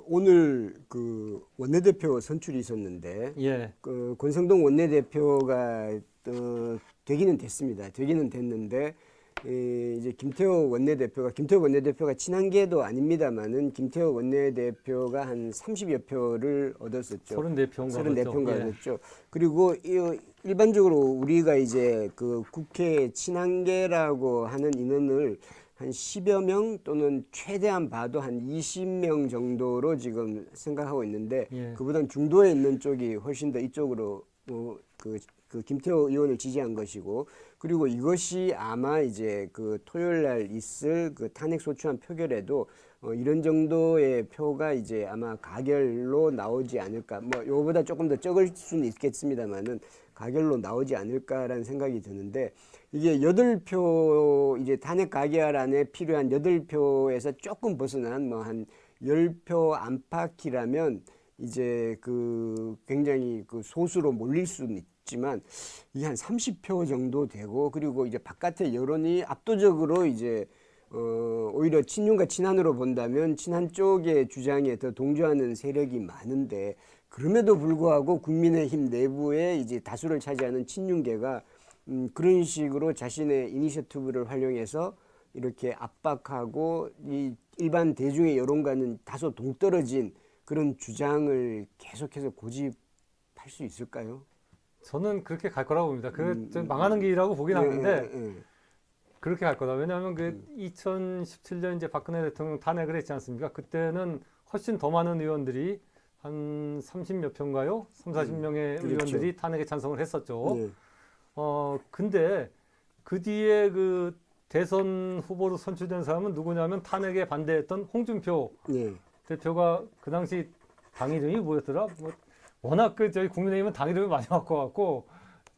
오늘 원내대표 선출이 있었는데 예. 권성동 원내대표가 되기는 됐습니다. 되기는 됐는데 이제 김태호 원내대표가 친한계도 아닙니다만은 김태호 원내대표가 한 30여 표를 얻었었죠. 34표인가 얻었죠. 그리고 일반적으로 우리가 이제 국회 친한계라고 하는 인원을 한 10여 명 또는 최대한 봐도 한 20명 정도로 지금 생각하고 있는데 예. 그보다는 중도에 있는 쪽이 훨씬 더 이쪽으로 김태호 의원을 지지한 것이고, 그리고 이것이 아마 이제 토요일 날 있을 탄핵 소추안 표결에도 이런 정도의 표가 이제 아마 가결로 나오지 않을까. 뭐 요거보다 조금 더 적을 수는 있겠습니다만은 가결로 나오지 않을까라는 생각이 드는데, 이게 8표 이제 탄핵 가결안에 필요한 8표에서 조금 벗어난 뭐 한 10표 안팎이라면 이제 굉장히 소수로 몰릴 수는 있지만 이게 한 30표 정도 되고, 그리고 이제 바깥의 여론이 압도적으로 이제 오히려 친윤과 친한으로 본다면 친한 쪽의 주장에 더 동조하는 세력이 많은데, 그럼에도 불구하고 국민의힘 내부에 이제 다수를 차지하는 친윤계가 그런 식으로 자신의 이니셔티브를 활용해서 이렇게 압박하고 이 일반 대중의 여론과는 다소 동떨어진 그런 주장을 계속해서 고집할 수 있을까요? 저는 그렇게 갈 거라고 봅니다. 좀 망하는 길이라고 보긴 하는데 그렇게 갈 거다. 왜냐하면 2017년 이제 박근혜 대통령 탄핵을 했지 않습니까? 그때는 훨씬 더 많은 의원들이 한 30몇 표인가요? 40명의 그렇죠. 의원들이 탄핵에 찬성을 했었죠. 근데 그 뒤에 대선 후보로 선출된 사람은 누구냐면 탄핵에 반대했던 홍준표 대표가 그 당시 당 이름이 뭐였더라? 워낙 저희 국민의힘은 당 이름이 많이 바꿔갖고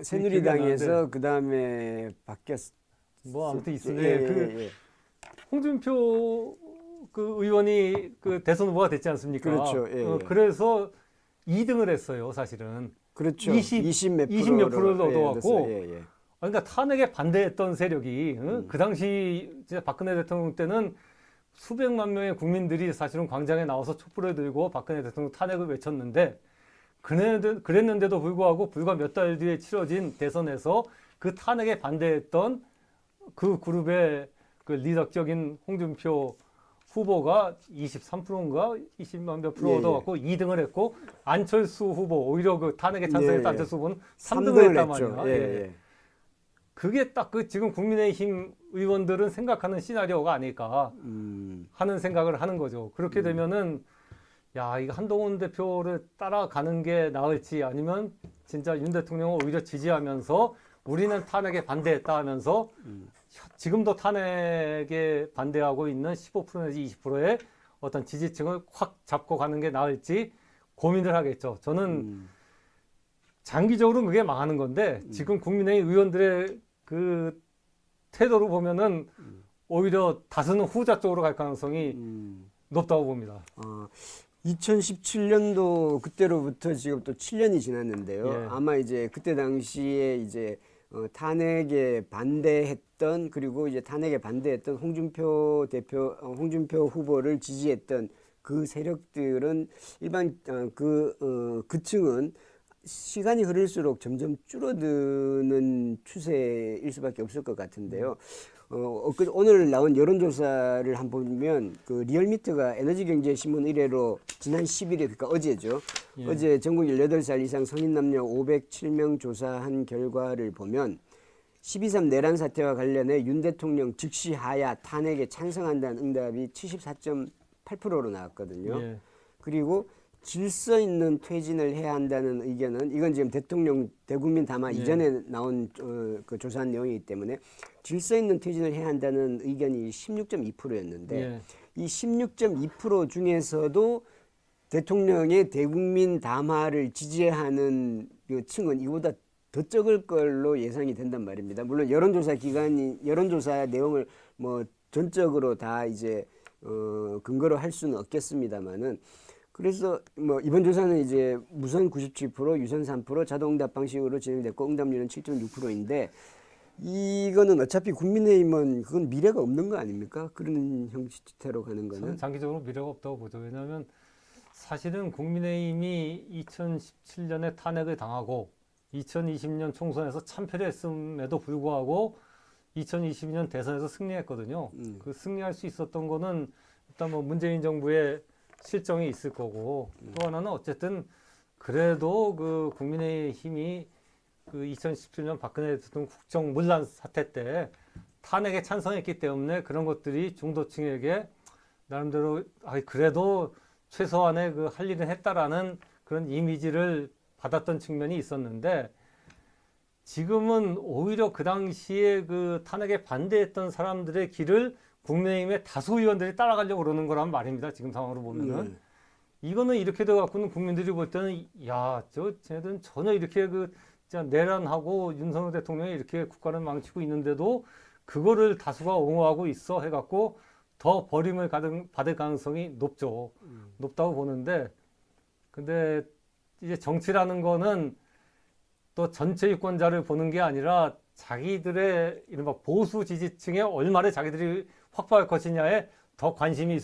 새누리당에서 그 다음에 뭐 아무튼 있으네. 홍준표 의원이 대선 후보가 됐지 않습니까? 그렇죠. 그래서 2등을 했어요, 사실은. 그렇죠. 20몇 프로를 얻어갖고. 그러니까 탄핵에 반대했던 세력이 그 당시 진짜 박근혜 대통령 때는 수백만 명의 국민들이 사실은 광장에 나와서 촛불을 들고 박근혜 대통령 탄핵을 외쳤는데, 그랬는데도 불구하고 불과 몇 달 뒤에 치러진 대선에서 그 탄핵에 반대했던 그 그룹의 리더격인 홍준표 후보가 23%인가 20만 몇 프로 얻어갖고 2등을 했고, 안철수 후보, 오히려 탄핵에 찬성했던 안철수 후보는 3등을 했단 말이야. 그게 딱 지금 국민의힘 의원들은 생각하는 시나리오가 아닐까 하는 생각을 하는 거죠. 그렇게 되면은 야, 이거 한동훈 대표를 따라가는 게 나을지, 아니면 진짜 윤 대통령을 오히려 지지하면서 우리는 탄핵에 반대했다 하면서 지금도 탄핵에 반대하고 있는 15% 내지 20%의 어떤 지지층을 확 잡고 가는 게 나을지 고민을 하겠죠. 저는 장기적으로는 그게 망하는 건데 지금 국민의힘 의원들의 태도를 보면은 오히려 다수는 후자 쪽으로 갈 가능성이 높다고 봅니다. 2017년도 그때로부터 지금 또 7년이 지났는데요. 아마 이제 그때 당시에 이제 탄핵에 반대했던, 그리고 이제 탄핵에 반대했던 홍준표 후보를 지지했던 그 세력들은 일반 그 층은 시간이 흐를수록 점점 줄어드는 추세일 수밖에 없을 것 같은데요. 오늘 나온 여론조사를 한번 보면 리얼미터가 에너지경제신문 1회로 지난 11일, 그러니까 어제죠. 어제 전국 18살 이상 성인 남녀 507명 조사한 결과를 보면 12.3 내란 사태와 관련해 윤 대통령 즉시 하야 탄핵에 찬성한다는 응답이 74.8%로 나왔거든요. 그리고 질서 있는 퇴진을 해야 한다는 의견은, 이건 지금 대통령 대국민 담화 이전에 나온 조사한 내용이기 때문에 질서 있는 퇴진을 해야 한다는 의견이 16.2%였는데 이 16.2% 중에서도 대통령의 대국민 담화를 지지하는 층은 이보다 더 적을 걸로 예상이 된단 말입니다. 물론 여론조사 내용을 뭐 전적으로 다 이제 근거로 할 수는 없겠습니다만은, 그래서 뭐 이번 조사는 이제 무선 97%, 유선 3%, 자동응답 방식으로 진행됐고 응답률은 7.6%인데 이거는 어차피 국민의힘은 그건 미래가 없는 거 아닙니까? 그런 형태로 가는 거는. 저는 장기적으로 미래가 없다고 보죠. 왜냐하면 사실은 국민의힘이 2017년에 탄핵을 당하고 2020년 총선에서 참패를 했음에도 불구하고 2022년 대선에서 승리했거든요. 그 승리할 수 있었던 거는 일단 뭐 문재인 정부의 실정이 있을 거고 또 하나는 어쨌든 그래도 그 국민의힘이 그 2017년 박근혜 대통령 국정문란 사태 때 탄핵에 찬성했기 때문에 그런 것들이 중도층에게 나름대로 그래도 최소한의 그 할 일은 했다라는 그런 이미지를 받았던 측면이 있었는데 지금은 오히려 그 당시에 그 탄핵에 반대했던 사람들의 길을 국민의힘의 다수 의원들이 따라가려고 그러는 거란 말입니다. 지금 상황으로 보면은. 이거는 이렇게 돼갖고는 국민들이 볼 때는 야, 쟤네들은 전혀 이렇게 그 진짜 내란하고 윤석열 대통령이 이렇게 국가를 망치고 있는데도 그거를 다수가 옹호하고 있어 해갖고 더 버림을 받을 가능성이 높죠. 높다고 보는데 근데 이제 정치라는 거는 또 전체 유권자를 보는 게 아니라 자기들의 이른바 보수 지지층에 얼마를 자기들이 확보할 것이냐에 더 관심이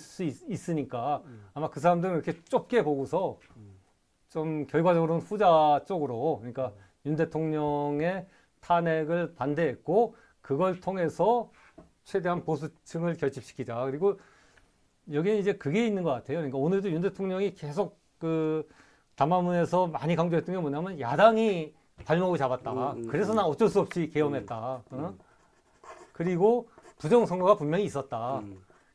있으니까 아마 그 사람들은 이렇게 좁게 보고서 좀 결과적으로는 후자 쪽으로 그러니까 윤 대통령의 탄핵을 반대했고 그걸 통해서 최대한 보수층을 결집시키자. 그리고 여기에 이제 그게 있는 것 같아요. 그러니까 오늘도 윤 대통령이 계속 그 담화문에서 많이 강조했던 게 뭐냐면 야당이 발목을 잡았다. 그래서 난 어쩔 수 없이 계엄했다. 그리고 부정선거가 분명히 있었다.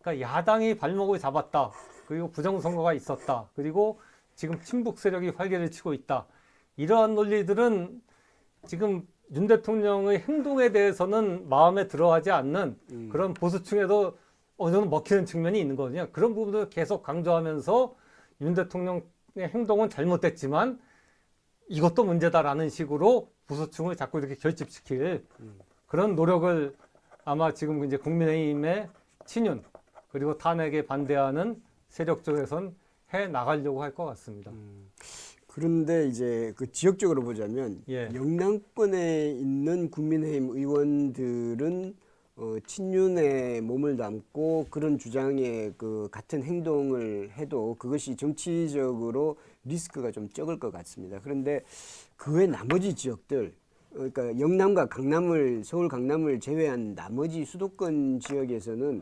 그러니까 야당이 발목을 잡았다. 그리고 부정선거가 있었다. 그리고 지금 친북 세력이 활개를 치고 있다. 이러한 논리들은 지금 윤 대통령의 행동에 대해서는 마음에 들어하지 않는 그런 보수층에도 어느 정도 먹히는 측면이 있는 거거든요. 그런 부분을 계속 강조하면서 윤 대통령의 행동은 잘못됐지만 이것도 문제다라는 식으로 보수층을 자꾸 이렇게 결집시킬 그런 노력을 아마 지금 이제 국민의힘의 친윤 그리고 탄핵에 반대하는 세력 쪽에선 해 나가려고 할 것 같습니다. 그런데 이제 그 지역적으로 보자면 영남권에 있는 국민의힘 의원들은 친윤에 몸을 담고 그런 주장에 그 같은 행동을 해도 그것이 정치적으로 리스크가 좀 적을 것 같습니다. 그런데 그 외 나머지 지역들 그러니까 영남과 강남을 서울 강남을 제외한 나머지 수도권 지역에서는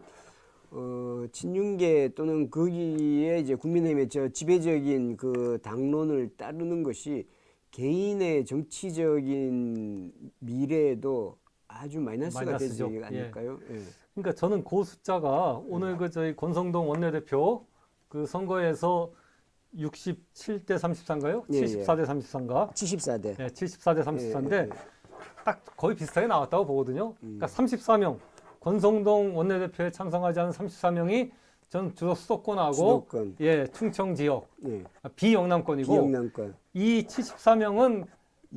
친윤계 또는 거기에 이제 국민의힘의 저 지배적인 그 당론을 따르는 것이 개인의 정치적인 미래에도 아주 마이너스가 되지 않을까요? 예. 그러니까 저는 그 숫자가 오늘 그 저희 권성동 원내대표 그 선거에서 67대 34인가요? 74대 34인가? 74대. 네, 74대 34인데 딱 거의 비슷하게 나왔다고 보거든요. 그러니까 34명 권성동 원내대표에 참석하지 않은 34명이 전 주로 수도권하고 충청 지역 비영남권이고 비영남권. 이 74명은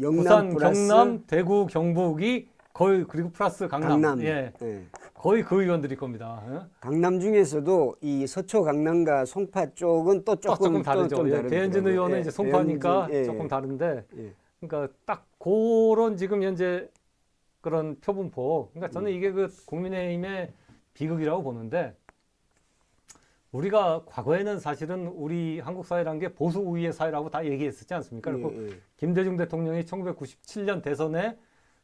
영남 부산, 플러스 경남, 대구, 경북이 거의 그리고 플러스 강남. 거의 그 의원들일 겁니다. 강남 중에서도 이 서초 강남과 송파 쪽은 또 조금 다르죠. 배현진 의원은 이제 송파니까 조금 다른데, 그러니까 딱 그런 지금 현재 그런 표분포. 그러니까 저는 이게 그 국민의힘의 비극이라고 보는데, 우리가 과거에는 사실은 우리 한국 사회라는 게 보수 우위의 사회라고 다 얘기했었지 않습니까? 그리고 김대중 대통령이 1997년 대선에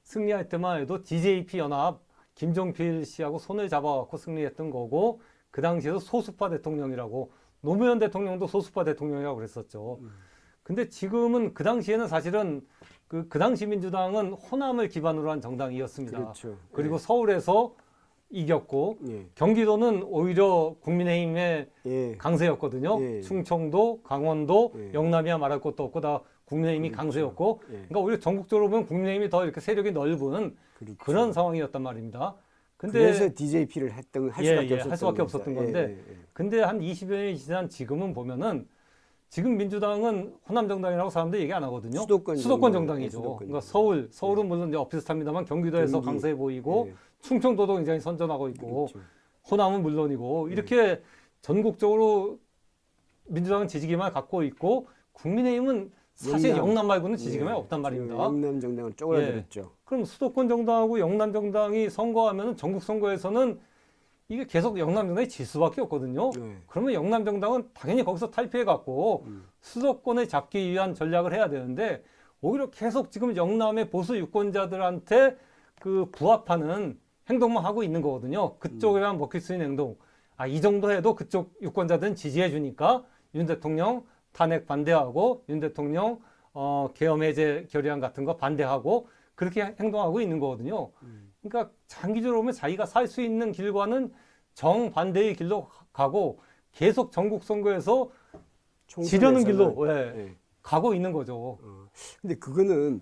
승리할 때만 해도 DJP 연합 김종필 씨하고 손을 잡아갖고 승리했던 거고 그 당시에도 소수파 대통령이라고 노무현 대통령도 소수파 대통령이라고 그랬었죠. 근데 지금은 그 당시에는 사실은 그 당시 민주당은 호남을 기반으로 한 정당이었습니다. 그렇죠. 그리고 서울에서 이겼고 경기도는 오히려 국민의힘의 강세였거든요. 충청도, 강원도, 영남이야 말할 것도 없고 다 국민의힘이 강세였고 그러니까 오히려 전국적으로 보면 국민의힘이 더 이렇게 세력이 넓은 그런 상황이었단 말입니다. 근데 그래서 DJP를 할 수밖에 없었던 건데 근데 한 20여 년이 지난 지금은 보면은 지금 민주당은 호남 정당이라고 사람들이 얘기 안 하거든요. 수도권 정당이죠. 그러니까 서울은 물론 이제 비슷합니다만 경기도에서 강세해 보이고 충청도도 굉장히 선전하고 있고 호남은 물론이고 이렇게 전국적으로 민주당은 지지기만 갖고 있고 국민의힘은 사실 영남 말고는 지지금이 없단 말입니다. 영남 정당을 쪼그라들었죠. 그럼 수도권 정당하고 영남 정당이 선거하면 전국 선거에서는 이게 계속 영남 정당이 질 수밖에 없거든요. 그러면 영남 정당은 당연히 거기서 탈피해 갖고 수도권을 잡기 위한 전략을 해야 되는데 오히려 계속 지금 영남의 보수 유권자들한테 그 부합하는 행동만 하고 있는 거거든요. 그쪽에만 먹힐 수 있는 행동. 이 정도 해도 그쪽 유권자들은 지지해 주니까 윤 대통령 탄핵 반대하고 윤 대통령 계엄 해제 결의안 같은 거 반대하고 그렇게 행동하고 있는 거거든요. 그러니까 장기적으로 보면 자기가 살 수 있는 길과는 정반대의 길로 가고 계속 전국 선거에서 지려는 길로 가고 있는 거죠. 근데 그거는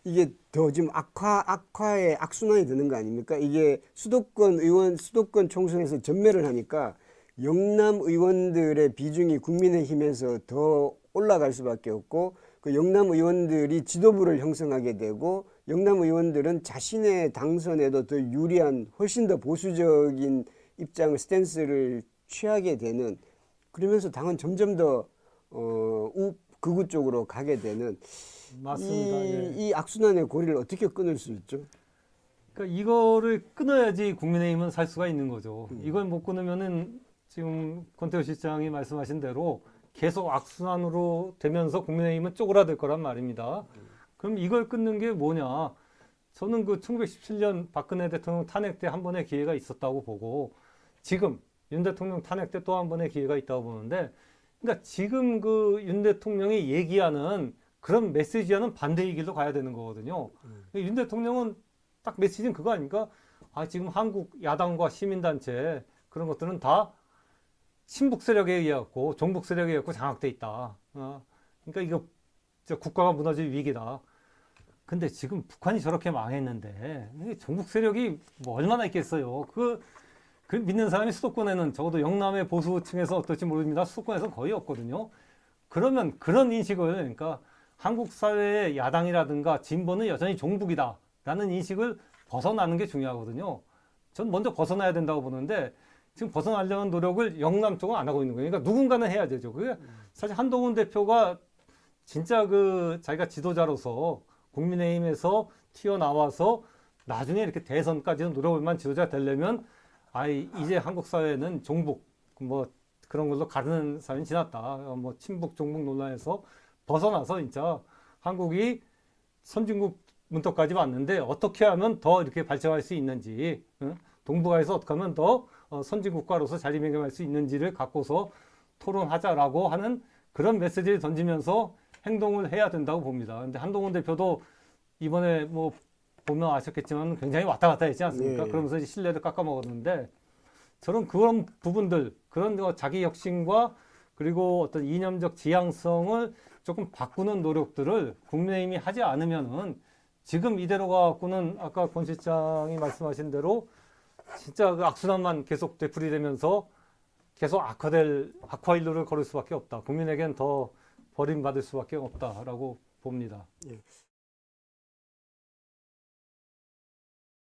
이게 더 지금 악화의 악순환이 되는 거 아닙니까? 이게 수도권 총선에서 전멸을 하니까 영남 의원들의 비중이 국민의힘에서 더 올라갈 수밖에 없고 그 영남 의원들이 지도부를 형성하게 되고 영남 의원들은 자신의 당선에도 더 유리한 훨씬 더 보수적인 입장을 스탠스를 취하게 되는 그러면서 당은 점점 더 극우 쪽으로 가게 되는 맞습니다. 이 악순환의 고리를 어떻게 끊을 수 있죠? 그러니까 이거를 끊어야지 국민의힘은 살 수가 있는 거죠. 이걸 못 끊으면은 지금 권태호 실장이 말씀하신 대로 계속 악순환으로 되면서 국민의힘은 쪼그라들 거란 말입니다. 그럼 이걸 끊는 게 뭐냐? 저는 그 1917년 박근혜 대통령 탄핵 때 한 번의 기회가 있었다고 보고 지금 윤 대통령 탄핵 때 또 한 번의 기회가 있다고 보는데 그러니까 지금 그 윤 대통령이 얘기하는 그런 메시지와는 반대의 길로 가야 되는 거거든요. 윤 대통령은 딱 메시지는 그거 아닙니까? 지금 한국 야당과 시민단체 그런 것들은 다 친북 세력에 의해갖고 종북 세력에 의해갖고 장악돼 있다. 그러니까 이거 국가가 무너질 위기다. 근데 지금 북한이 저렇게 망했는데 종북 세력이 뭐 얼마나 있겠어요. 그 믿는 사람이 수도권에는 적어도 영남의 보수층에서 어떨지 모릅니다. 수도권에서는 거의 없거든요. 그러면 그런 인식을 그러니까 한국 사회의 야당이라든가 진보는 여전히 종북이다라는 인식을 벗어나는 게 중요하거든요. 전 먼저 벗어나야 된다고 보는데 지금 벗어나려는 노력을 영남 쪽은 안 하고 있는 거예요. 그러니까 누군가는 해야 되죠. 그게 사실 한동훈 대표가 진짜 그 자기가 지도자로서 국민의힘에서 튀어나와서 나중에 이렇게 대선까지는 노력을 만 지도자 되려면 이제 한국 사회는 종북 뭐 그런 걸로 가르는 사회는 지났다. 뭐 친북 종북 논란에서 벗어나서 진짜 한국이 선진국 문턱까지 왔는데 어떻게 하면 더 이렇게 발전할 수 있는지 동북아에서 어떻게 하면 더 선진국가로서 자리매김할 수 있는지를 갖고서 토론하자라고 하는 그런 메시지를 던지면서 행동을 해야 된다고 봅니다. 근데 한동훈 대표도 이번에 뭐 보면 아셨겠지만 굉장히 왔다 갔다 했지 않습니까? 그러면서 이제 신뢰를 깎아먹었는데 저런 그런 부분들, 그런 자기 혁신과 그리고 어떤 이념적 지향성을 조금 바꾸는 노력들을 국민의힘이 하지 않으면은 지금 이대로 가갖고는 아까 권 실장이 말씀하신 대로 진짜 그 악순환만 계속 되풀이되면서 계속 악화일로를 걸을 수밖에 없다. 국민에겐 더 버림받을 수밖에 없다라고 봅니다.